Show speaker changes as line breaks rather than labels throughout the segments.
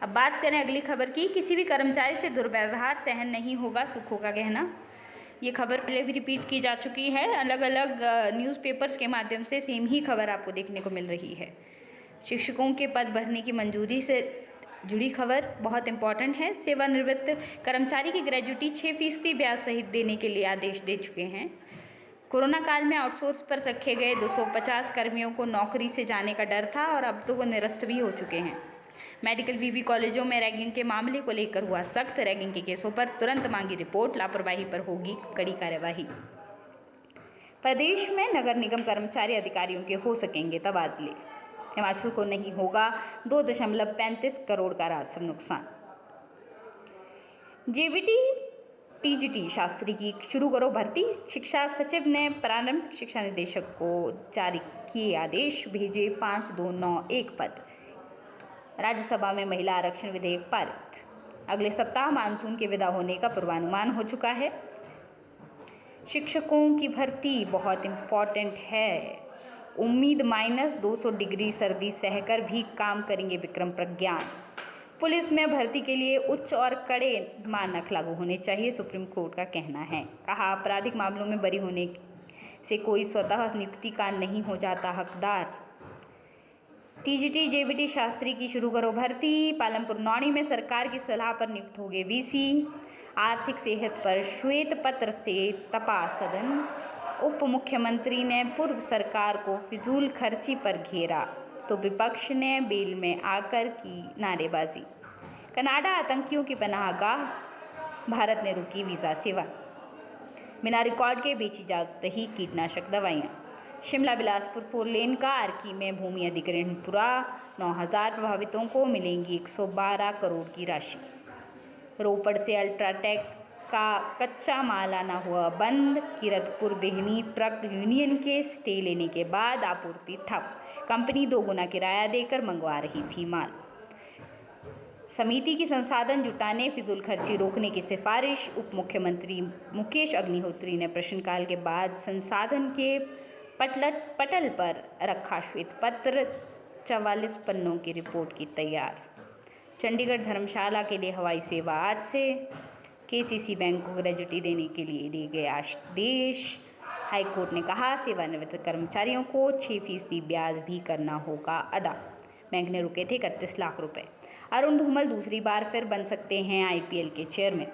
अब बात करें अगली खबर की। किसी भी कर्मचारी से दुर्व्यवहार सहन नहीं होगा, सुखों का कहना। ये खबर पहले भी रिपीट की जा चुकी है, अलग अलग न्यूज़पेपर्स के माध्यम से सेम ही खबर आपको देखने को मिल रही है। शिक्षकों के पद भरने की मंजूरी से जुड़ी खबर बहुत इंपॉर्टेंट है। सेवानिवृत्त कर्मचारी की ग्रेजुटी 6% ब्याज सहित देने के लिए आदेश दे चुके हैं। कोरोना काल में आउटसोर्स पर रखे गए 250 कर्मियों को नौकरी से जाने का डर था और अब तो वो निरस्त भी हो चुके हैं। मेडिकल बीवी कॉलेजों में रैगिंग के मामले को लेकर हुआ सख्त। रैगिंग के केसों पर तुरंत मांगी रिपोर्ट, लापरवाही पर होगी कड़ी कार्यवाही। प्रदेश में नगर निगम कर्मचारी अधिकारियों के हो सकेंगे तबादले। हिमाचल को नहीं होगा 2.35 करोड़ का राजस्व नुकसान। जेबीटी टीजीटी शास्त्री की शुरू करो भर्ती। शिक्षा सचिव ने प्रारंभिक शिक्षा निदेशक को जारी किए आदेश, भेजे 5291 पद। राज्यसभा में महिला आरक्षण विधेयक पारित। अगले सप्ताह मानसून के विदा होने का पूर्वानुमान हो चुका है। शिक्षकों की भर्ती बहुत इम्पॉर्टेंट है। उम्मीद -200 डिग्री सर्दी सहकर भी काम करेंगे विक्रम प्रज्ञान। पुलिस में भर्ती के लिए उच्च और कड़े मानक लागू होने चाहिए, सुप्रीम कोर्ट का कहना है। कहा, आपराधिक मामलों में बरी होने से कोई स्वतः नियुक्ति का नहीं हो जाता हकदार। टीजीटी जेबीटी शास्त्री की शुरू करो भर्ती। पालमपुर नौणी में सरकार की सलाह पर नियुक्त होंगे वीसी। आर्थिक सेहत पर श्वेत पत्र से तपा सदन। उप मुख्यमंत्री ने पूर्व सरकार को फिजूल खर्ची पर घेरा तो विपक्ष ने बेल में आकर की नारेबाजी। कनाडा आतंकियों की पनाहगाह, भारत ने रोकी वीज़ा सेवा। बिना रिकॉर्ड के बेची जा रही कीटनाशक दवाइयाँ। शिमला बिलासपुर 4 लेन का आर्की में भूमि अधिग्रहण पूरा। 9000 प्रभावितों को मिलेंगी 112 करोड़ की राशि। रोपड़ से अल्ट्राटेक का कच्चा माल आना हुआ बंद। कीरतपुर देहनी ट्रक यूनियन के स्टे लेने के बाद आपूर्ति ठप। कंपनी 2 गुना किराया देकर मंगवा रही थी माल। समिति की संसाधन जुटाने, फिजूल खर्ची रोकने की सिफारिश। उप मुख्यमंत्री मुकेश अग्निहोत्री ने प्रश्नकाल के बाद संसाधन के पटल पर रखा श्वेत पत्र। 44 पन्नों की रिपोर्ट की तैयार। चंडीगढ़ धर्मशाला के लिए हवाई सेवा आज से। केसीसी बैंक को ग्रेजुटी देने के लिए दिए गए आदेश। हाईकोर्ट ने कहा, सेवानिवृत्त कर्मचारियों को 6% ब्याज भी करना होगा अदा। बैंक ने रुके थे 31 लाख रुपए। अरुण धूमल दूसरी बार फिर बन सकते हैं आईपीएल के चेयरमैन।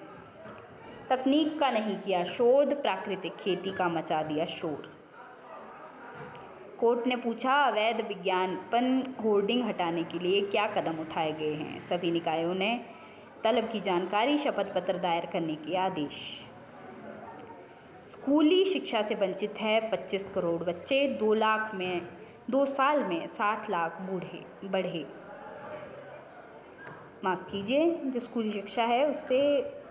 तकनीक का नहीं किया शोध, प्राकृतिक खेती का मचा दिया शोर। कोर्ट ने पूछा, अवैध विज्ञापन होर्डिंग हटाने के लिए क्या कदम उठाए गए हैं। सभी निकायों ने तलब की जानकारी। शपथ पत्र दायर करने के आदेश। स्कूली शिक्षा से वंचित है 25 करोड़ बच्चे। 2 साल में 60 लाख बढ़े। माफ़ कीजिए, जो स्कूली शिक्षा है उससे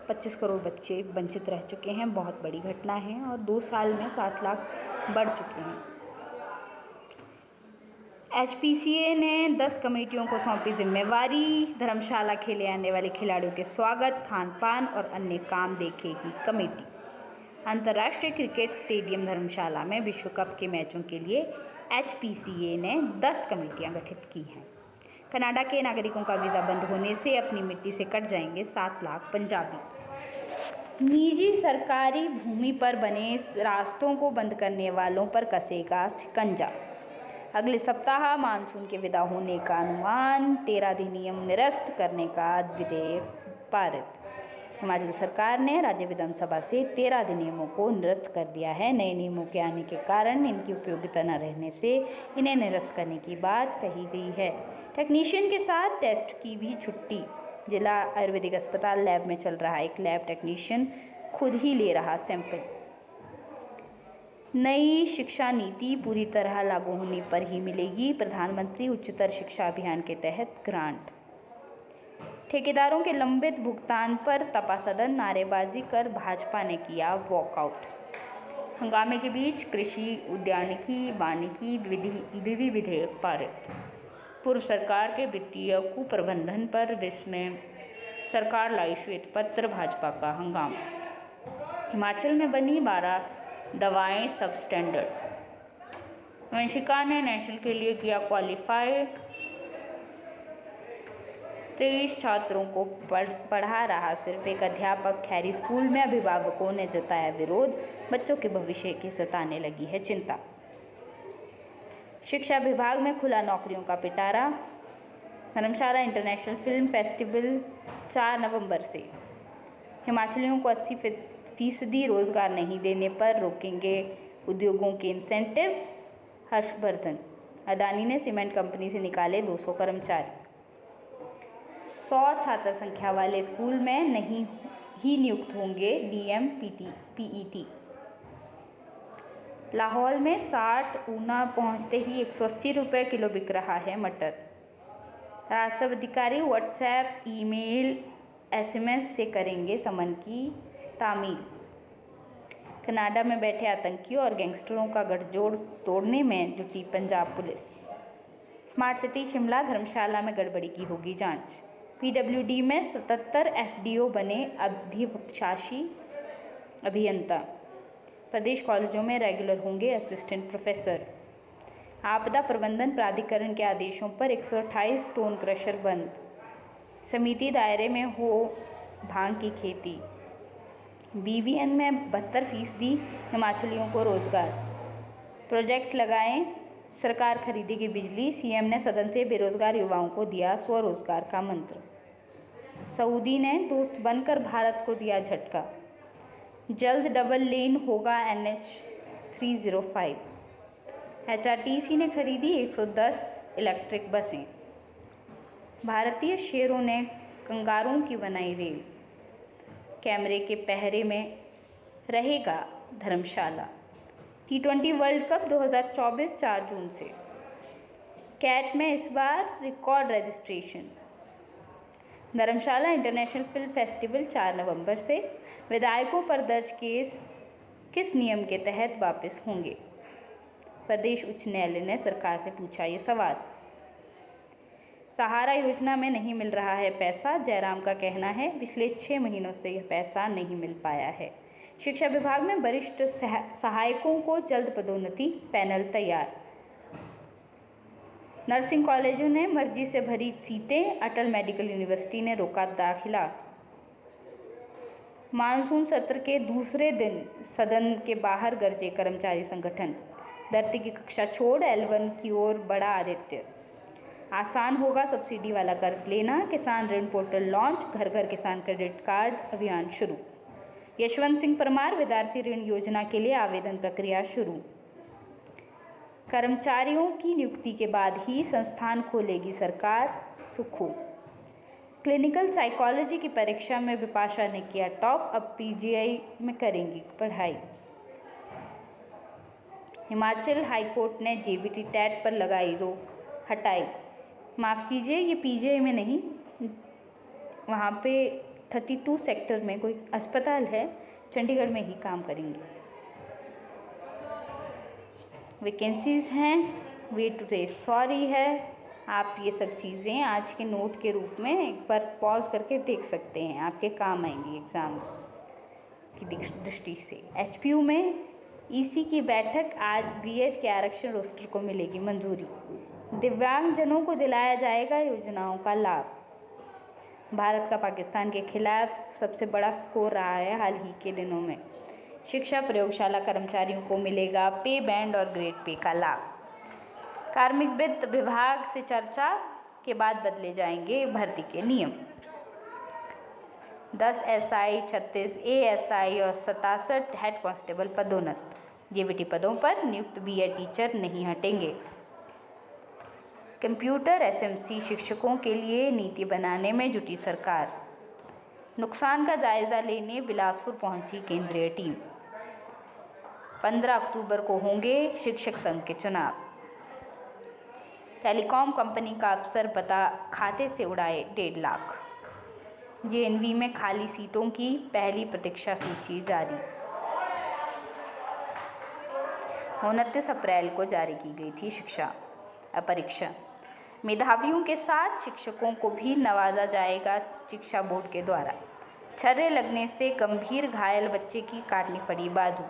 25 करोड़ बच्चे वंचित रह चुके हैं। बहुत बड़ी घटना है और 2 साल में 60 लाख बढ़ चुके हैं। एचपीसीए ने 10 कमेटियों को सौंपी जिम्मेवारी। धर्मशाला खेले आने वाले खिलाड़ियों के स्वागत, खान पान और अन्य काम देखेगी कमेटी। अंतर्राष्ट्रीय क्रिकेट स्टेडियम धर्मशाला में विश्व कप के मैचों के लिए एचपीसीए ने 10 कमेटियां गठित की हैं। कनाडा के नागरिकों का वीज़ा बंद होने से अपनी मिट्टी से कट जाएंगे 7 लाख पंजाबी। निजी सरकारी भूमि पर बने रास्तों को बंद करने वालों पर कसेगा शिकंजा। अगले सप्ताह मानसून के विदा होने का अनुमान। 13 अधिनियम निरस्त करने का विधेयक पारित। हिमाचल सरकार ने राज्य विधानसभा से 13 अधिनियमों को निरस्त कर दिया है। नए नियमों के आने के कारण इनकी उपयोगिता न रहने से इन्हें निरस्त करने की बात कही गई है। टेक्नीशियन के साथ टेस्ट की भी छुट्टी। जिला आयुर्वेदिक अस्पताल लैब में चल रहा एक लैब टेक्नीशियन खुद ही ले रहा सैंपल। नई शिक्षा नीति पूरी तरह लागू होने पर ही मिलेगी प्रधानमंत्री उच्चतर शिक्षा अभियान के तहत ग्रांट। ठेकेदारों के लंबित भुगतान पर तपा सदन। नारेबाजी कर भाजपा ने किया वॉकआउट। हंगामे के बीच कृषि उद्यानिकी वानिकी विधि विधेयक पारित। पूर्व सरकार के वित्तीय कुप्रबंधन पर विस्मय। सरकार लाई श्वेत पत्र। भाजपा का हंगामा। हिमाचल में बनी 12 दवाएं सब स्टैंडर्ड। वंशिका ने नेशनल के लिए किया क्वालिफाई। 23 छात्रों को पढ़ा रहा सिर्फ एक अध्यापक। खैरी स्कूल में अभिभावकों ने जताया विरोध, बच्चों के भविष्य की सताने लगी है चिंता। शिक्षा विभाग में खुला नौकरियों का पिटारा। धर्मशाला इंटरनेशनल फिल्म फेस्टिवल 4 नवंबर से। हिमाचलियों को 80% रोजगार नहीं देने पर रोकेंगे उद्योगों के इंसेंटिव। हर्षवर्धन। अदानी ने सीमेंट कंपनी से निकाले 200 कर्मचारी। 100 छात्र संख्या वाले स्कूल में नहीं ही नियुक्त होंगे डीएम पीईटी। लाहौल में 60, ऊना पहुंचते ही 180 रुपये किलो बिक रहा है मटर। राजस्व अधिकारी व्हाट्सएप, ईमेल, एसएमएस से करेंगे समन की तामील। कनाडा में बैठे आतंकियों और गैंगस्टरों का गठजोड़ तोड़ने में जुटी Punjab police. Smart city Shimla Dharamshala में गड़बड़ी की होगी जांच। पीडब्ल्यूडी में 77 एसडीओ बने अधिशासी अभियंता। प्रदेश कॉलेजों में रेगुलर होंगे असिस्टेंट प्रोफेसर। आपदा प्रबंधन प्राधिकरण के आदेशों पर 128 स्टोन क्रशर बंद। समिति दायरे में हो भांग की खेती। बीवीएन में 72% हिमाचलियों को रोजगार। प्रोजेक्ट लगाएं, सरकार खरीदेगी बिजली। सीएम ने सदन से बेरोजगार युवाओं को दिया स्वरोजगार का मंत्र। सऊदी ने दोस्त बनकर भारत को दिया झटका। जल्द डबल लेन होगा NH 305। HRTC ने खरीदी 110 इलेक्ट्रिक बसें। भारतीय शेरों ने कंगारुओं की बनाई रेल। कैमरे के पहरे में रहेगा धर्मशाला। T20 वर्ल्ड कप 2024 4 जून से। कैट में इस बार रिकॉर्ड रजिस्ट्रेशन। धर्मशाला इंटरनेशनल फिल्म फेस्टिवल 4 नवंबर से। विधायकों पर दर्ज केस किस नियम के तहत वापस होंगे? प्रदेश उच्च न्यायालय ने सरकार से पूछा ये सवाल। सहारा योजना में नहीं मिल रहा है पैसा। जयराम का कहना है पिछले 6 महीनों से यह पैसा नहीं मिल पाया है। शिक्षा विभाग में वरिष्ठ सहायकों को जल्द पदोन्नति, पैनल तैयार। नर्सिंग कॉलेजों ने मर्जी से भरी सीटें। अटल मेडिकल यूनिवर्सिटी ने रोका दाखिला। मानसून सत्र के दूसरे दिन सदन के बाहर गरजे कर्मचारी संगठन। धरती की कक्षा छोड़ L1 की ओर बढ़ा आदित्य। आसान होगा सब्सिडी वाला कर्ज लेना। किसान ऋण पोर्टल लॉन्च। घर घर किसान क्रेडिट कार्ड अभियान शुरू। यशवंत सिंह परमार। विद्यार्थी ऋण योजना के लिए आवेदन प्रक्रिया शुरू। कर्मचारियों की नियुक्ति के बाद ही संस्थान खोलेगी सरकार। सुक्खू। क्लिनिकल साइकोलॉजी की परीक्षा में विपाशा ने किया टॉप। अब PGI में करेंगी पढ़ाई। हिमाचल हाईकोर्ट ने JBT टेट पर लगाई रोक हटाई। माफ़ कीजिए, ये PGI में नहीं, वहाँ पे 32 सेक्टर में कोई अस्पताल है, चंडीगढ़ में ही काम करेंगे। वैकेंसीज हैं, वे टू से सॉरी है। आप ये सब चीज़ें आज के नोट के रूप में एक बार पॉज करके देख सकते हैं, आपके काम आएंगी एग्ज़ाम की दृष्टि से। HPU में EC की बैठक। आज BEd के आरक्षण रोस्टर को मिलेगी मंजूरी। दिव्यांगजनों को दिलाया जाएगा योजनाओं का लाभ। भारत का पाकिस्तान के खिलाफ सबसे बड़ा स्कोर रहा है हाल ही के दिनों में। शिक्षा प्रयोगशाला कर्मचारियों को मिलेगा पे बैंड और ग्रेड पे का लाभ। कार्मिक वित्त विभाग से चर्चा के बाद बदले जाएंगे भर्ती के नियम। 10 SI, 36 ASI और 67 हेड कांस्टेबल पदोन्नत। JBT पदों पर नियुक्त BEd टीचर नहीं हटेंगे। कंप्यूटर SMC शिक्षकों के लिए नीति बनाने में जुटी सरकार। नुकसान का जायजा लेने बिलासपुर पहुंची केंद्रीय टीम। 15 अक्टूबर को होंगे शिक्षक संघ के चुनाव। टेलीकॉम कंपनी का अफसर बता खाते से उड़ाए 1.5 लाख। JNV में खाली सीटों की पहली प्रतीक्षा सूची जारी। 29 अप्रैल को जारी की गई थी परीक्षा। मेधावियों के साथ शिक्षकों को भी नवाजा जाएगा शिक्षा बोर्ड के द्वारा। छर्रे लगने से गंभीर घायल बच्चे की काटनी पड़ी बाजू।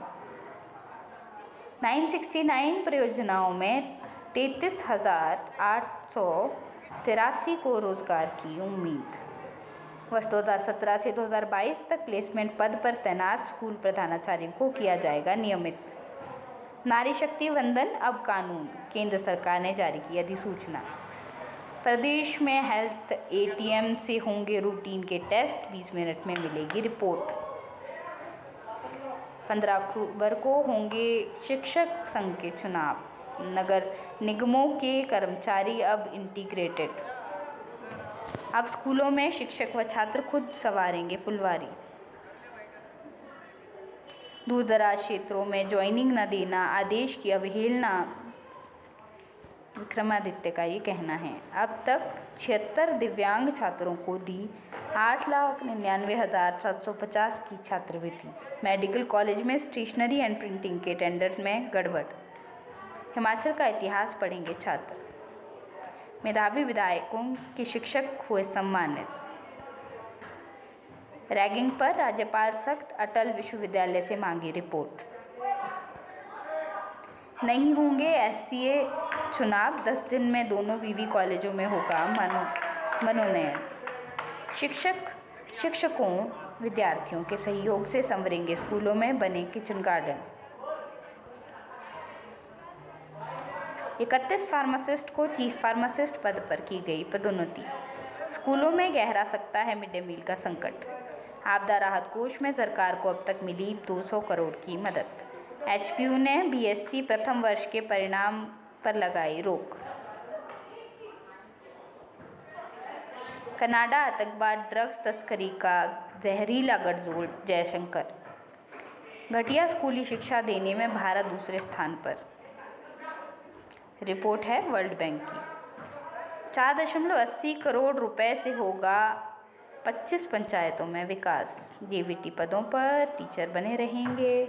969 परियोजनाओं में 33,883 को रोजगार की उम्मीद। वर्ष 2017 से 2022 तक प्लेसमेंट पद पर तैनात स्कूल प्रधानाचार्यों को किया जाएगा नियमित। नारी शक्ति वंदन अब कानून, केंद्र सरकार ने जारी की अधिसूचना। प्रदेश में हेल्थ एटीएम से होंगे रूटीन के टेस्ट, 20 मिनट में मिलेगी रिपोर्ट। 15 अक्टूबर को होंगे शिक्षक संघ के चुनाव। नगर निगमों के कर्मचारी अब इंटीग्रेटेड। अब स्कूलों में शिक्षक व छात्र खुद संवारेंगे फुलवारी। दूरदराज क्षेत्रों में ज्वाइनिंग न देना आदेश की अवहेलना, विक्रमादित्य का ये कहना है। अब तक 76 दिव्यांग छात्रों को दी 8,99,750 की छात्रवृत्ति। मेडिकल कॉलेज में स्टेशनरी एंड प्रिंटिंग के टेंडर में गड़बड़। हिमाचल का इतिहास पढ़ेंगे छात्र। मेधावी विधायकों के शिक्षक हुए सम्मानित। रैगिंग पर राज्यपाल सख्त, अटल विश्वविद्यालय से मांगी रिपोर्ट। नहीं होंगे एससीए चुनाव, 10 दिन में दोनों बीवी कॉलेजों में होगा मनोनयन। शिक्षकों विद्यार्थियों के सहयोग से संवरेंगे स्कूलों में बने किचन गार्डन। 31 फार्मासिस्ट को चीफ फार्मासिस्ट पद पर की गई पदोन्नति। स्कूलों में गहरा सकता है मिड डे मील का संकट। आपदा राहत कोष में सरकार को अब तक मिली 200 करोड़ की मदद। एचपीयू ने बीएससी प्रथम वर्ष के परिणाम पर लगाई रोक। कनाडा आतंकवाद, ड्रग्स तस्करी का जहरीला गठजोड़ जयशंकर। घटिया स्कूली शिक्षा देने में भारत दूसरे स्थान पर। रिपोर्ट है वर्ल्ड बैंक की। 4.80 करोड़ रुपए से होगा 25 पंचायतों में विकास। जेवीटी पदों पर टीचर बने रहेंगे।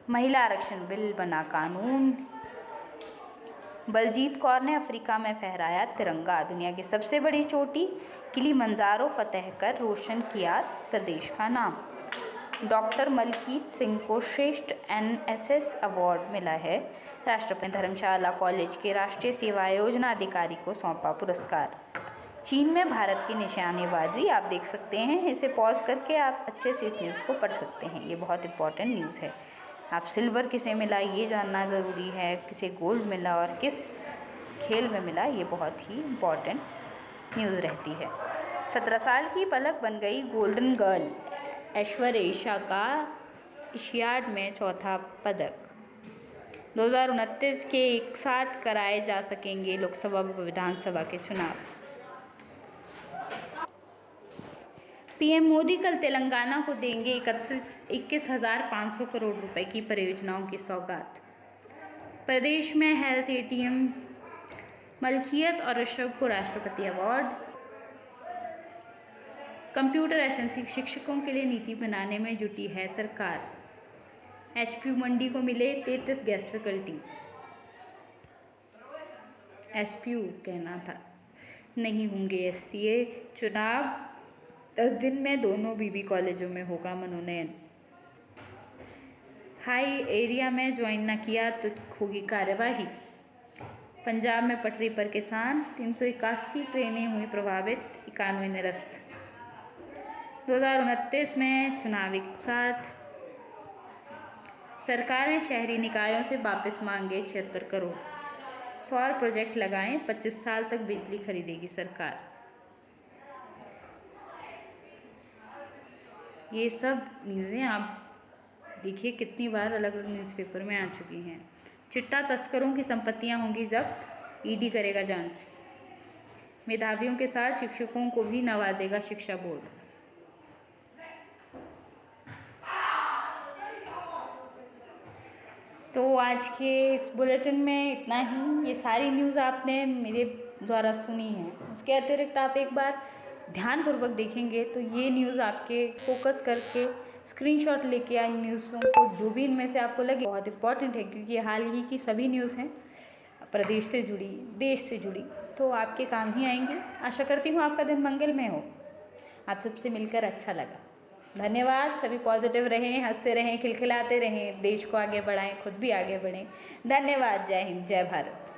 महिला आरक्षण बिल बना कानून। बलजीत कौर ने अफ्रीका में फहराया तिरंगा। दुनिया की सबसे बड़ी चोटी किलिमंजारो फतह कर रोशन किया प्रदेश का नाम। डॉक्टर मलकीत सिंह को श्रेष्ठ एनएसएस अवार्ड मिला है। राष्ट्रपति ने धर्मशाला कॉलेज के राष्ट्रीय सेवा योजना अधिकारी को सौंपा पुरस्कार। चीन में भारत की निशानेबाजी आप देख सकते हैं। इसे पॉज करके आप अच्छे से इस न्यूज़ को पढ़ सकते हैं। ये बहुत इंपॉर्टेंट न्यूज़ है। आप सिल्वर किसे मिला ये जानना ज़रूरी है, किसे गोल्ड मिला और किस खेल में मिला, ये बहुत ही इम्पॉर्टेंट न्यूज़ रहती है। 17 साल की पलक बन गई गोल्डन गर्ल। ऐश्वर्या एशिया का एशियाड में चौथा पदक। 2029 के एक साथ कराए जा सकेंगे लोकसभा व विधानसभा के चुनाव। पीएम मोदी कल तेलंगाना को देंगे 21,500 करोड़ रुपए की परियोजनाओं की सौगात। प्रदेश में हेल्थ एटीएम मलकियत और ऋषभ को राष्ट्रपति अवार्ड। कंप्यूटर एसएमसी शिक्षकों के लिए नीति बनाने में जुटी है सरकार। एचपीयू मंडी को मिले 33 गेस्ट फैकल्टी। एसपीयू कहना था। नहीं होंगे एससीए चुनाव, 10 दिन में दोनों बीबी कॉलेजों में होगा मनोनयन। हाई एरिया में ज्वाइन न किया तो होगी कार्यवाही। पंजाब में पटरी पर किसान, 381 ट्रेनें हुई प्रभावित, 91 निरस्त। 2029 में चुनावी साथ सरकार ने शहरी निकायों से वापस मांगे 76 करोड़। सौर प्रोजेक्ट लगाएं, 25 साल तक बिजली खरीदेगी सरकार। ये सब न्यूज़ें आप देखिए कितनी बार अलग अलग न्यूज़पेपर में आ चुकी हैं। चिट्टा तस्करों की संपत्तियां होंगी जब्त, ईडी करेगा जांच। मेधावियों के साथ शिक्षकों को भी नवाजेगा शिक्षा बोर्ड। तो आज के इस बुलेटिन में इतना ही। ये सारी न्यूज़ आपने मेरे द्वारा सुनी है। उसके अतिरिक्त आप एक बार ध्यानपूर्वक देखेंगे तो ये न्यूज़ आपके फोकस करके स्क्रीनशॉट लेके आए न्यूज़ों को, जो भी इनमें से आपको लगे बहुत इंपॉर्टेंट है, क्योंकि हाल ही की सभी न्यूज़ हैं प्रदेश से जुड़ी, देश से जुड़ी, तो आपके काम ही आएंगी। आशा करती हूँ आपका दिन मंगलमय हो। आप सबसे मिलकर अच्छा लगा। धन्यवाद। सभी पॉजिटिव रहें, हंसते रहें, खिलखिलाते रहें, देश को आगे बढ़ाएं, खुद भी आगे बढ़ें। धन्यवाद। जय हिंद, जय भारत।